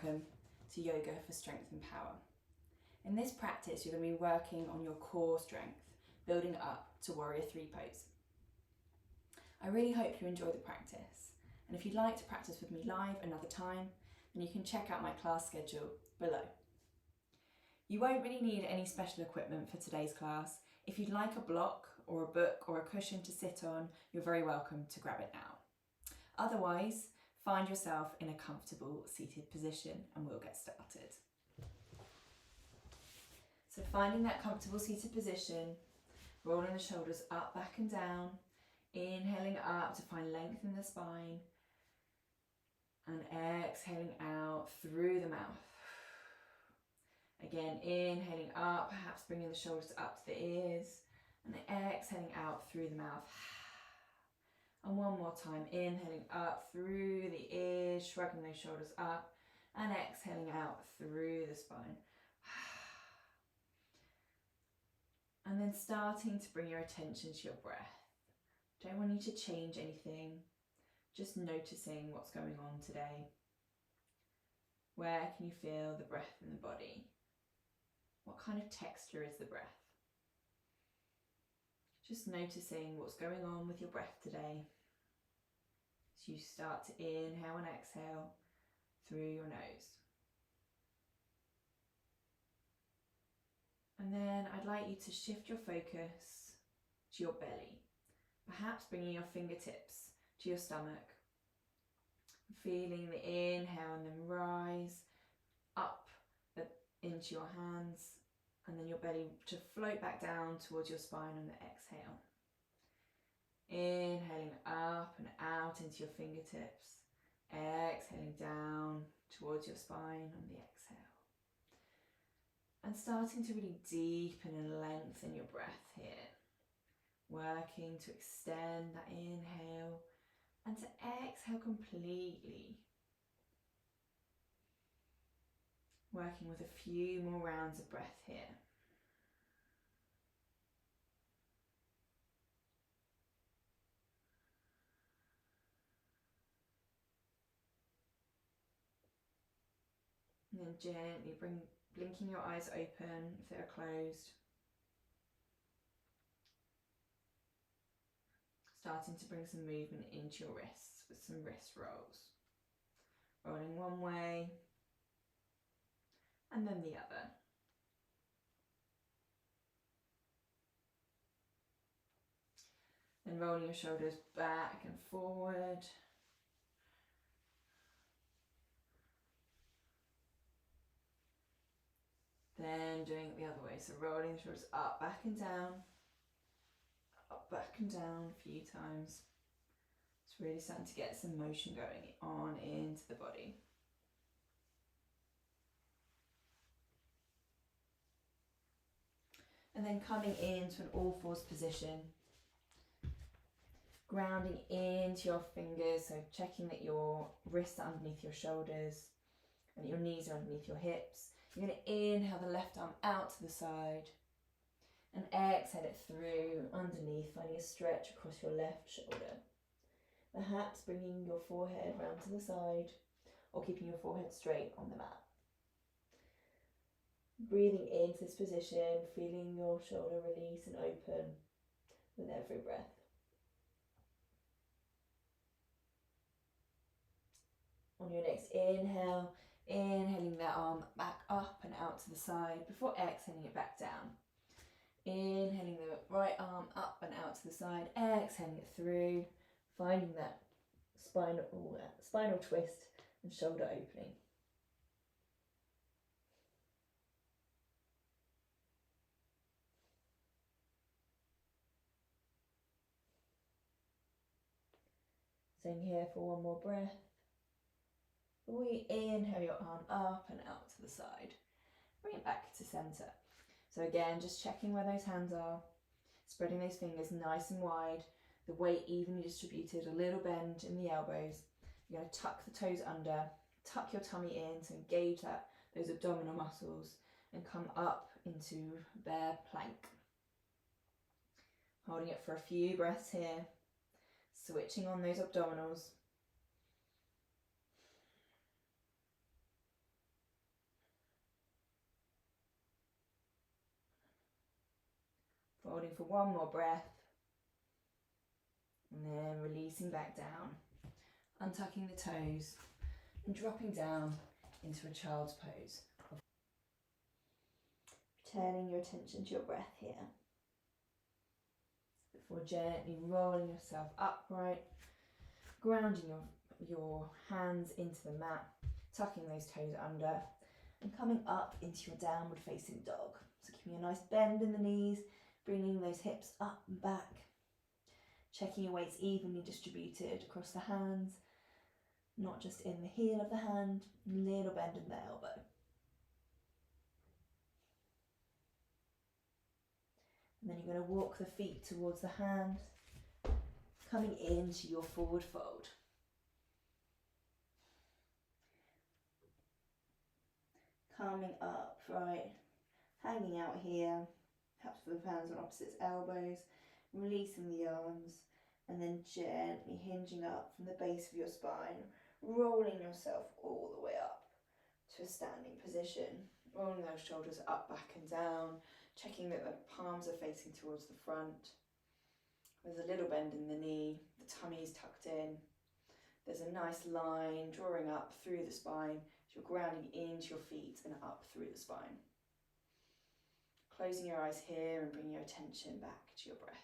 welcome to Yoga for Strength and Power. In this practice, you're going to be working on your core strength, building up to Warrior 3 pose. I really hope you enjoy the practice, and if you'd like to practice with me live another time, then you can check out my class schedule below. You won't really need any special equipment for today's class. If you'd like a block or a book or a cushion to sit on, you're very welcome to grab it now. Otherwise, find yourself in a comfortable seated position and we'll get started. So finding that comfortable seated position, rolling the shoulders up, back and down, inhaling up to find length in the spine, and exhaling out through the mouth. Again, inhaling up, perhaps bringing the shoulders up to the ears, and exhaling out through the mouth. And one more time, inhaling up through the ears, shrugging those shoulders up, and exhaling out through the spine. And then starting to bring your attention to your breath. Don't want you to change anything, just noticing what's going on today. Where can you feel the breath in the body? What kind of texture is the breath? Just noticing what's going on with your breath today. As you start to inhale and exhale through your nose. And then I'd like you to shift your focus to your belly. Perhaps bringing your fingertips to your stomach. Feeling the inhale and then rise up into your hands, and then your belly to float back down towards your spine on the exhale. Inhaling up and out into your fingertips, exhaling down towards your spine on the exhale. And starting to really deepen and lengthen your breath here. Working to extend that inhale and to exhale completely. Working with a few more rounds of breath here. And then gently blinking your eyes open if they're closed. Starting to bring some movement into your wrists with some wrist rolls. Rolling one way and then the other. Then rolling your shoulders back and forward. Then doing it the other way, so rolling the shoulders up, back and down, up, back and down a few times. It's really starting to get some motion going on into the body. And then coming into an all fours position, grounding into your fingers, so checking that your wrists are underneath your shoulders and that your knees are underneath your hips. You're going to inhale the left arm out to the side and exhale it through underneath, finding a stretch across your left shoulder. Perhaps bringing your forehead round to the side or keeping your forehead straight on the mat. Breathing into this position, feeling your shoulder release and open with every breath. On your next inhale, inhaling that arm back up and out to the side before exhaling it back down. Inhaling the right arm up and out to the side, exhaling it through, finding that spinal twist and shoulder opening. Staying here for one more breath. We inhale your arm up and out to the side. Bring it back to centre. So again, just checking where those hands are. Spreading those fingers nice and wide. The weight evenly distributed. A little bend in the elbows. You're going to tuck the toes under. Tuck your tummy in to engage those abdominal muscles. And come up into bear plank. Holding it for a few breaths here. Switching on those abdominals. Holding for one more breath. And then releasing back down. Untucking the toes and dropping down into a child's pose. Returning your attention to your breath here. Before gently rolling yourself upright, grounding your hands into the mat, tucking those toes under, and coming up into your downward facing dog. So keeping a nice bend in the knees, bringing those hips up and back, checking your weight's evenly distributed across the hands, not just in the heel of the hand, little bend in the elbow. And then you're going to walk the feet towards the hand, coming into your forward fold. Coming up, right, hanging out here, perhaps with hands on opposite elbows, releasing the arms, and then gently hinging up from the base of your spine, rolling yourself all the way up to a standing position, rolling those shoulders up, back and down, checking that the palms are facing towards the front. There's a little bend in the knee, the tummy is tucked in. There's a nice line drawing up through the spine, so you're grounding into your feet and up through the spine. Closing your eyes here and bringing your attention back to your breath.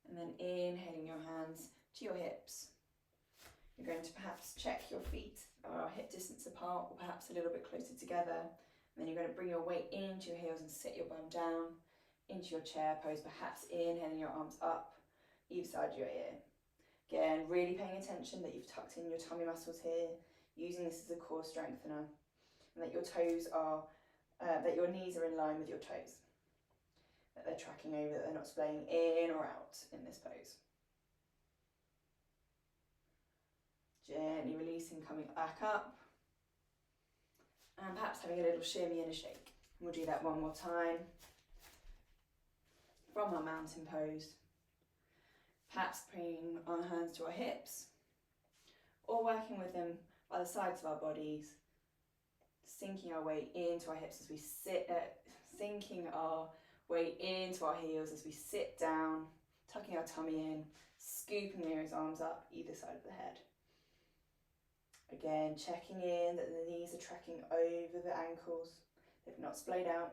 And then inhaling your hands to your hips. You're going to perhaps check your feet are hip distance apart or perhaps a little bit closer together. And then you're going to bring your weight into your heels and sit your bum down into your chair pose, perhaps inhaling your arms up either side of your ear. Again, really paying attention that you've tucked in your tummy muscles here, using this as a core strengthener, and that your toes are, that your knees are in line with your toes. That they're tracking over, that they're not splaying in or out in this pose. Gently releasing, coming back up. And perhaps having a little shimmy and a shake. We'll do that one more time. From our mountain pose. Perhaps bringing our hands to our hips. Or working with them by the sides of our bodies. Sinking our weight into our hips as we sit, sinking our weight into our heels as we sit down, tucking our tummy in, scooping those arms up either side of the head. Again, checking in that the knees are tracking over the ankles, they've not splayed out.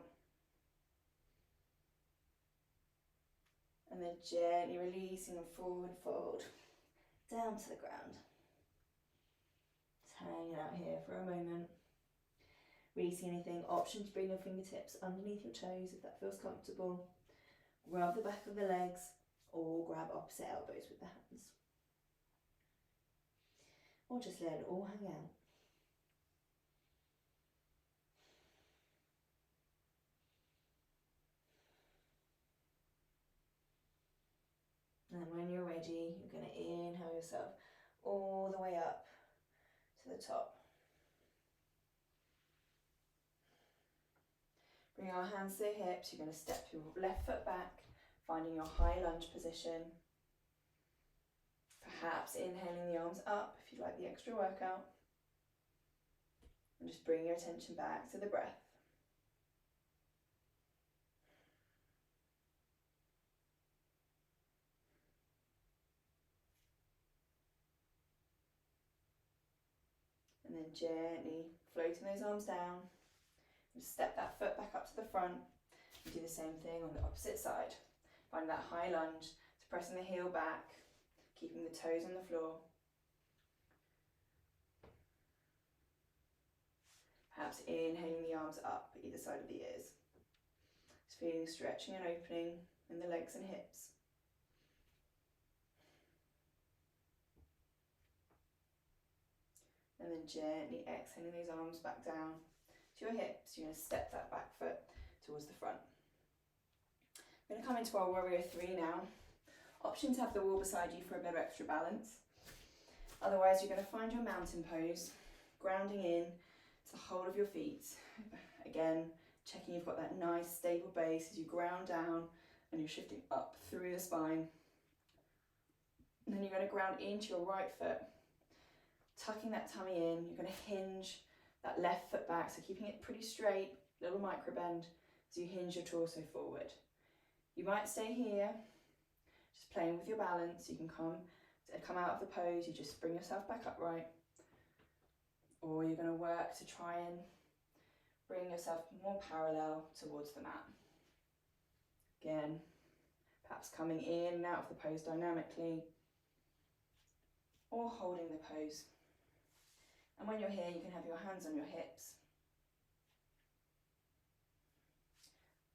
And then gently releasing and forward fold down to the ground. Just hanging out here for a moment. Releasing anything, option to bring your fingertips underneath your toes if that feels comfortable. Rub the back of the legs or grab opposite elbows with the hands. Or just let it all hang out. And when you're ready, you're going to inhale yourself all the way up to the top. Bring our hands to the hips, you're going to step your left foot back, finding your high lunge position. Perhaps inhaling the arms up if you'd like the extra workout. And just bring your attention back to the breath. And then gently floating those arms down. And step that foot back up to the front. And do the same thing on the opposite side. Find that high lunge, so pressing the heel back, keeping the toes on the floor. Perhaps inhaling the arms up either side of the ears. Just feeling stretching and opening in the legs and hips. And then gently exhaling those arms back down to your hips. You're going to step that back foot towards the front. We're going to come into our warrior three now. Option to have the wall beside you for a bit of extra balance. Otherwise, you're going to find your mountain pose, grounding in to the whole of your feet. Again, checking you've got that nice stable base as you ground down and you're shifting up through the spine. And then you're going to ground into your right foot, tucking that tummy in. You're going to hinge that left foot back, so keeping it pretty straight, little micro bend as you hinge your torso forward. You might stay here, just playing with your balance. You can come out of the pose, you just bring yourself back upright, or you're going to work to try and bring yourself more parallel towards the mat. Again, perhaps coming in and out of the pose dynamically, or holding the pose. And when you're here, you can have your hands on your hips,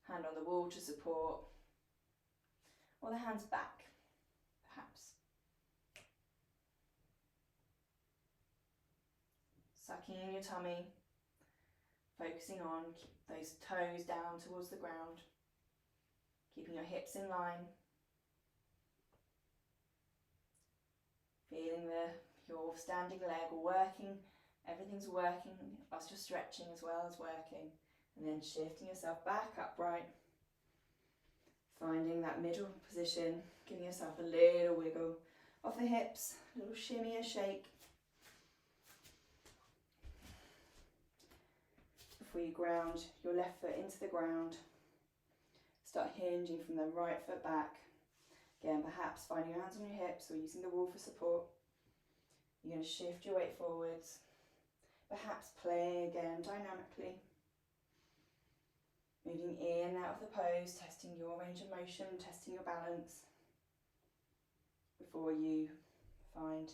hand on the wall to support, or the hands back, perhaps. Sucking in your tummy, focusing on keep those toes down towards the ground, keeping your hips in line, feeling your standing leg working, everything's working whilst you're stretching as well as working, and then shifting yourself back upright, finding that middle position, giving yourself a little wiggle of the hips, a little shimmy, a shake. Before you ground your left foot into the ground, start hinging from the right foot back. Again, perhaps finding your hands on your hips or using the wall for support. You're going to shift your weight forwards, perhaps playing again dynamically. Moving in and out of the pose, testing your range of motion, testing your balance before you find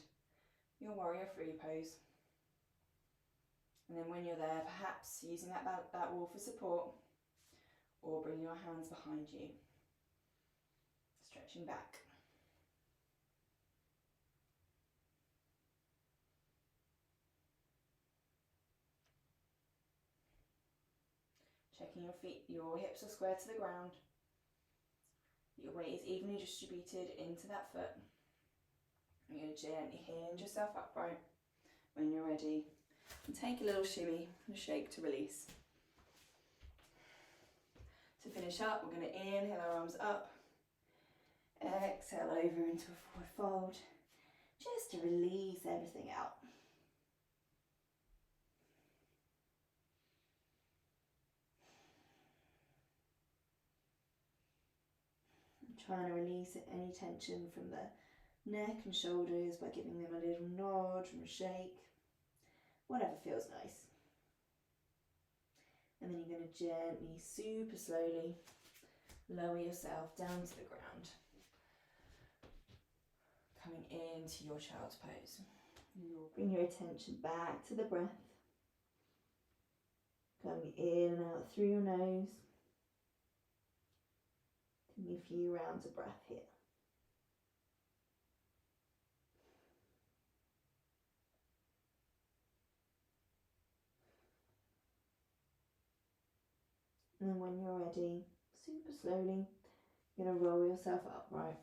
your warrior three pose. And then when you're there, perhaps using that wall for support, or bring your hands behind you, stretching back. Checking your hips are square to the ground. Your weight is evenly distributed into that foot. You're going to gently hinge yourself upright when you're ready. And take a little shimmy and shake to release. To finish up, we're going to inhale our arms up. Exhale over into a forward fold, just to release everything out. Trying to release any tension from the neck and shoulders by giving them a little nod and a shake, whatever feels nice. And then you're going to gently, super slowly, lower yourself down to the ground, coming into your child's pose. You'll bring your attention back to the breath, coming in and out through your nose. Taking a few rounds of breath here. And then when you're ready, super slowly, you're going to roll yourself upright.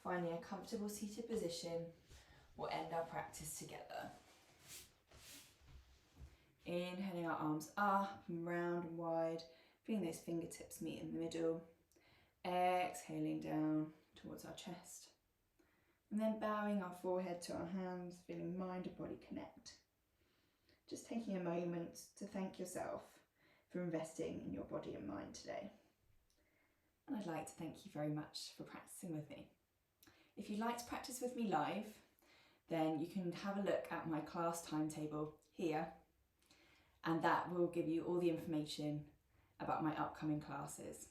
Finding a comfortable seated position, we'll end our practice together. Inhaling our arms up and round and wide, feeling those fingertips meet in the middle. Exhaling down towards our chest. And then bowing our forehead to our hands, feeling mind and body connect. Just taking a moment to thank yourself for investing in your body and mind today. And I'd like to thank you very much for practicing with me. If you'd like to practice with me live, then you can have a look at my class timetable here, and that will give you all the information about my upcoming classes.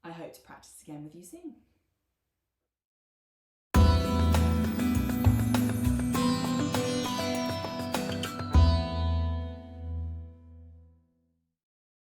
I hope to practice again with you soon.